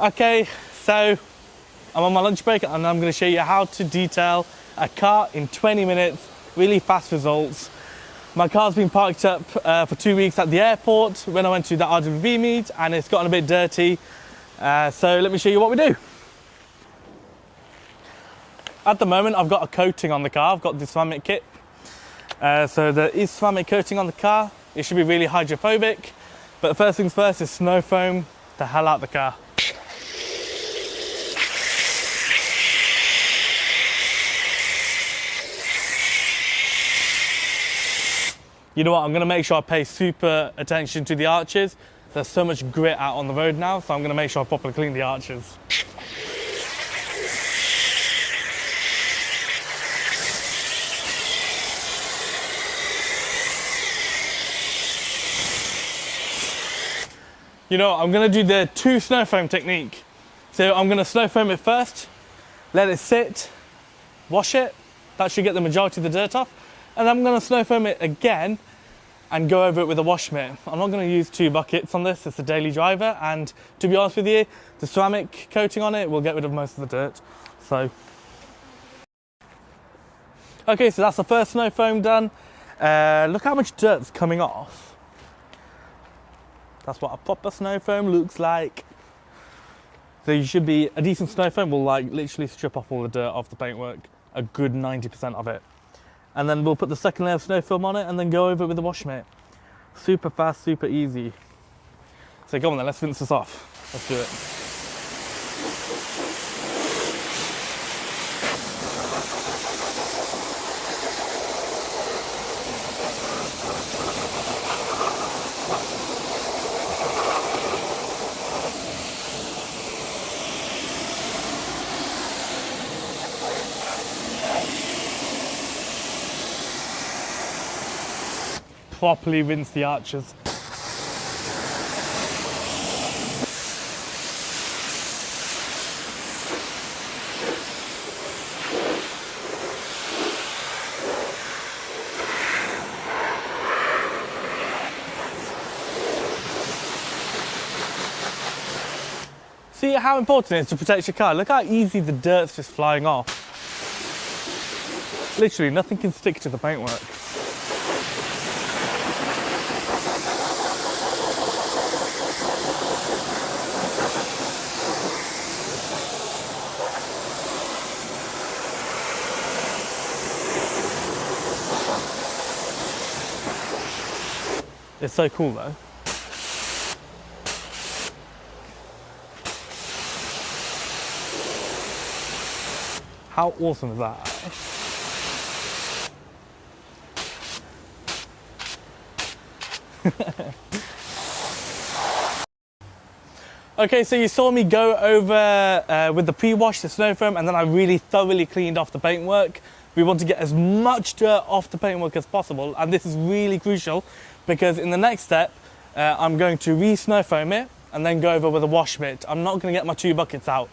Okay, so I'm on my lunch break and I'm going to show you how to detail a car in 20 minutes, really fast results. My car's been parked up for 2 weeks at the airport when I went to the RWB meet, and it's gotten a bit dirty. So let me show you what we do. At the moment, I've got a coating on the car. I've got the ceramic kit. So there is ceramic coating on the car. It should be really hydrophobic. But the first things first is snow foam the hell out of the car. You know what, I'm going to make sure I pay super attention to the arches. There's so much grit out on the road now, so I'm going to make sure I properly clean the arches. You know, I'm going to do the 2 snow foam technique. So I'm going to snow foam it first, let it sit, wash it. That should get the majority of the dirt off. And I'm going to snow foam it again and go over it with a wash mitt. I'm not going to use 2 buckets on this. It's a daily driver, and to be honest with you, the ceramic coating on it will get rid of most of the dirt. So, okay, so that's the first snow foam done. Look how much dirt's coming off. That's what a proper snow foam looks like. So you should be, a decent snow foam will like literally strip off all the dirt off the paintwork, a good 90% of it. And then we'll put the second layer of snow film on it and then go over it with the wash mitt. Super fast, super easy. So come on then, let's rinse this off. Let's do it. Properly rinse the arches. See how important it is to protect your car? Look how easy the dirt's just flying off. Literally nothing can stick to the paintwork. It's so cool though. How awesome is that? Okay, so you saw me go over with the pre-wash, the snow foam, and then I really thoroughly cleaned off the paintwork. We want to get as much dirt off the paintwork as possible, and this is really crucial because in the next step, I'm going to re-snow foam it and then go over with a wash mitt. I'm not going to get my 2 buckets out.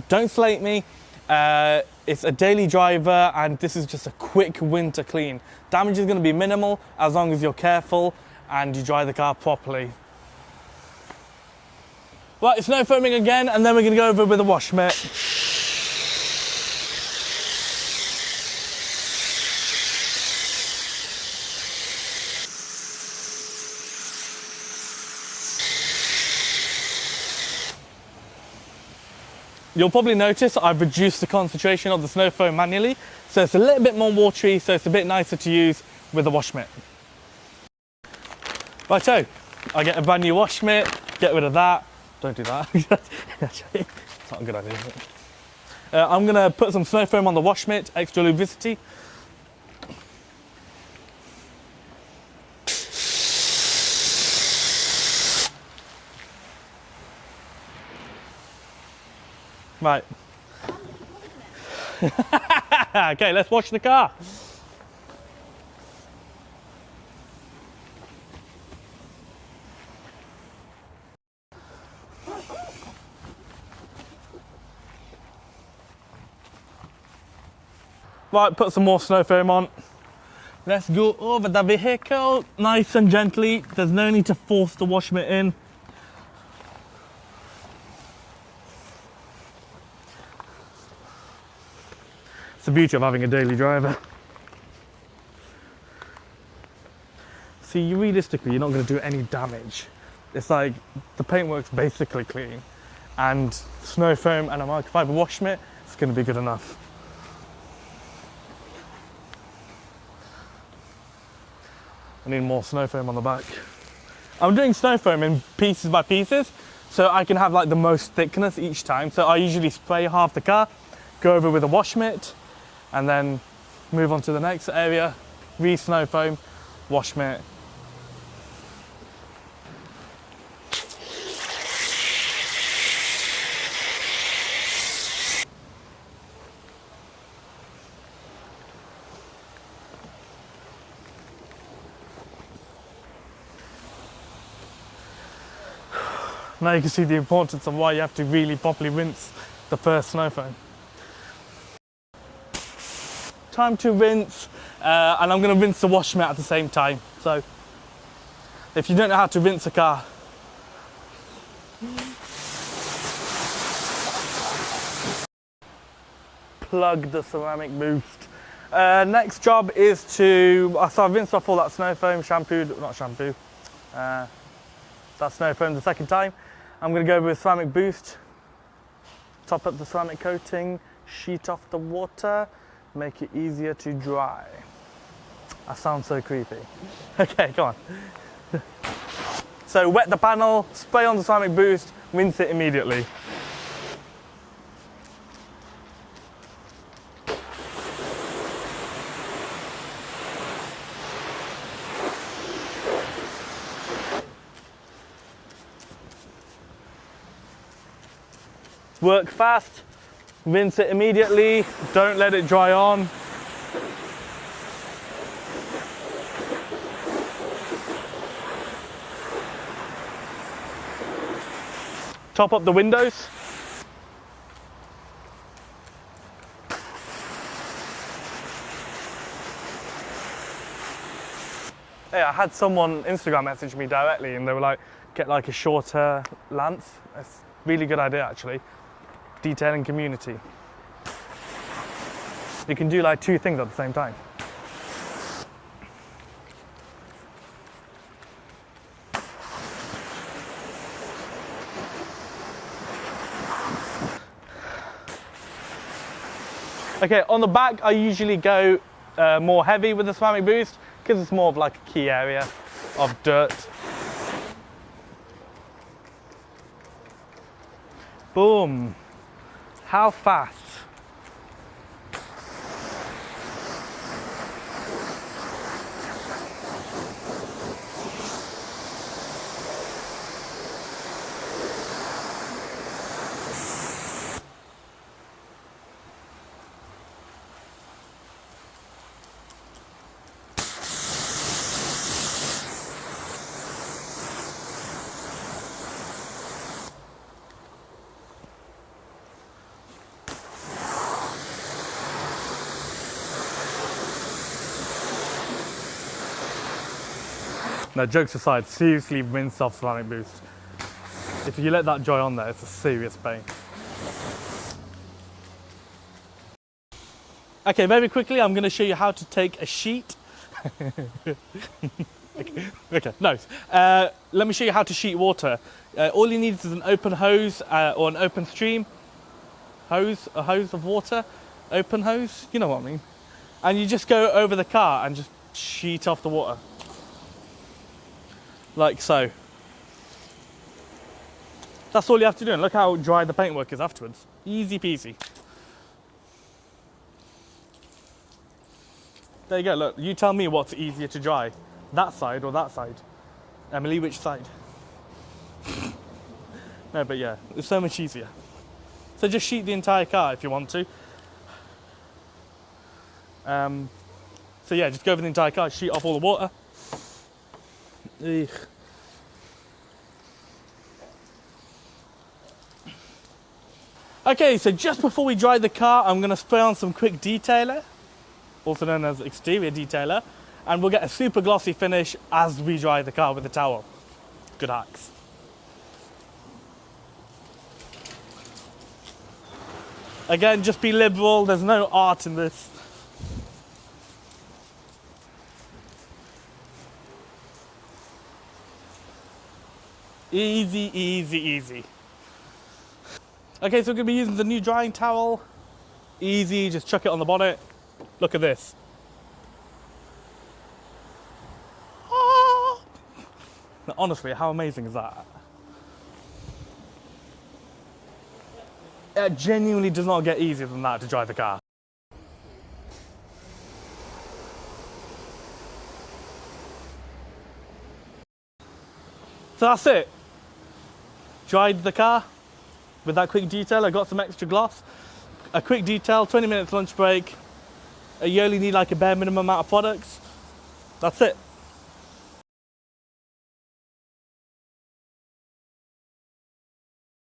Don't slate me. It's a daily driver and this is just a quick winter clean. Damage is going to be minimal as long as you're careful and you dry the car properly. Right, snow foaming again, and then we're going to go over with a wash mitt. You'll probably notice I've reduced the concentration of the snow foam manually, so it's a little bit more watery, so it's a bit nicer to use with a wash mitt. Righto, I get a brand new wash mitt, get rid of that. Don't do that. It's not a good idea, is it? I'm going to put some snow foam on the wash mitt, extra lubricity. Right. Okay, let's wash the car. Right, put some more snow foam on. Let's go over the vehicle nice and gently. There's no need to force the wash mitt in. It's the beauty of having a daily driver. See, realistically, you're not going to do any damage. It's like the paintwork's basically clean, and snow foam and a microfiber wash mitt is going to be good enough. I need more snow foam on the back. I'm doing snow foam in pieces by pieces, so I can have like the most thickness each time. So I usually spray half the car, go over with a wash mitt, and then move on to the next area, re-snow foam, wash mitt. Now you can see the importance of why you have to really properly rinse the first snow foam. Time to rinse, and I'm going to rinse the wash mitt at the same time. So, if you don't know how to rinse a car, plug the ceramic boost. Next job is to, so I've rinsed off all that snow foam, that snow foam the second time. I'm going to go with ceramic boost, top up the ceramic coating, sheet off the water, make it easier to dry. That sounds so creepy. Okay, come on. So wet the panel, spray on the ceramic boost, rinse it immediately. Work fast, rinse it immediately, don't let it dry on. Top up the windows. Hey, I had someone Instagram message me directly and they were like, get like a shorter lance. It's a really good idea actually. Detailing community. You can do like two things at the same time. Okay, on the back I usually go more heavy with the ceramic boost because it's more of like a key area of dirt. Boom. How fast? No, jokes aside, seriously rinse off ceramic boost. If you let that dry on there, it's a serious pain. Okay, very quickly, I'm going to show you how to take a sheet. okay, no. Let me show you how to sheet water. All you need is an open hose or an open stream. A hose of water. Open hose, you know what I mean. And you just go over the car and just sheet off the water. Like so. That's all you have to do, and look how dry the paintwork is afterwards. Easy peasy. There you go, look, you tell me what's easier to dry. That side or that side? Emily, which side? No, but yeah, it's so much easier. So just sheet the entire car if you want to. So yeah, just go over the entire car, sheet off all the water. Ugh. Okay, so just before we dry the car, I'm going to spray on some quick detailer, also known as exterior detailer, and we'll get a super glossy finish as we dry the car with the towel. Good hacks. Again, just be liberal. There's no art in this. Easy, easy, easy. Okay, so we're gonna be using the new drying towel. Easy, just chuck it on the bonnet. Look at this. Ah! Now, honestly, how amazing is that? It genuinely does not get easier than that to drive the car. So that's it. Dried the car with that quick detail. I got some extra gloss. A quick detail, 20 minutes lunch break. You only need like a bare minimum amount of products. That's it.